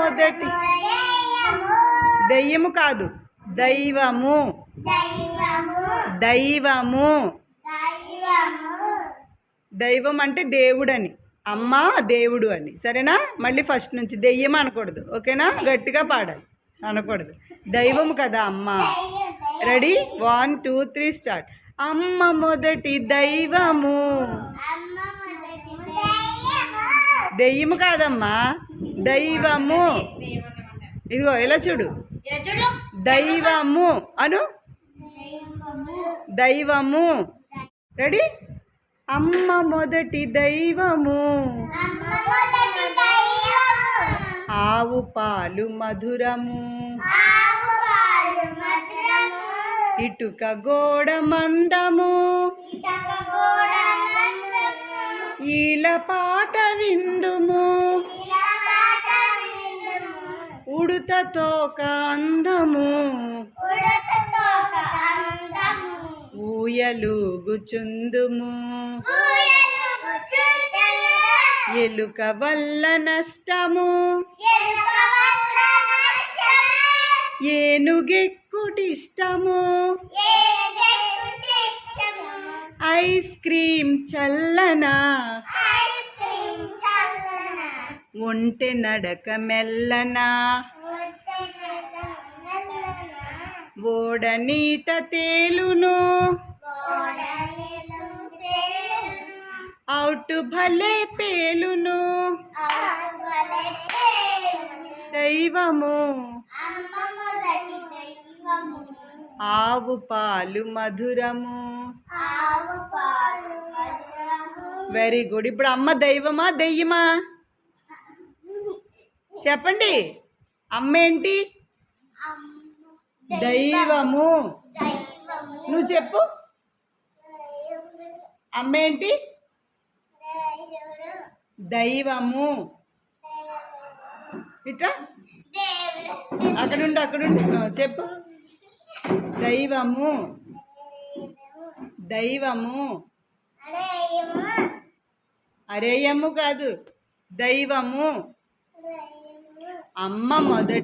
మొదటి దెయ్యము కాదు, దైవము. దైవము. దైవం అంటే దేవుడని, అమ్మ దేవుడు అని. సరేనా? మళ్ళీ ఫస్ట్ నుంచి దెయ్యం అనకూడదు. ఓకేనా? గట్టిగా పాడాలి, అనకూడదు. దైవము కదా అమ్మ. రెడీ? 1 2 3 స్టార్ట్. అమ్మ మొదటి దైవము. దెయ్యము కాదమ్మా, దైవము. ఇదిగో ఇలా చూడు, దైవము అను. దైవము. రెడీ? అమ్మ మొదటి దైవము. ఆవు పాలు మధురము. ఇటుక గోడ మందము. ఈల పాట విందుము. ఉడుతతో అందము. ఊయలుగుచుందుము. ఎలుక వల్ల నష్టము. ఏనుగెక్కుటిష్టము. ఐస్ క్రీమ్ చల్లనా. ఒంటె నడక మెల్లనా. ఓడ నీట తేలును. అవుటు భలే పేలును. దైవము. ఆవు పాలు మధురము. Very good. ఇప్పుడు అమ్మ దైవమా దెయ్యమా చెప్పండి. అమ్మ ఏంటి? దైవము. నువ్వు చెప్పు, అమ్మ ఏంటి? దైవము. ఇట్లా అక్కడుండు, చెప్పు. దైవము. దైవము. అరేయము కాదు, దైవము. అమ్మ మొదటి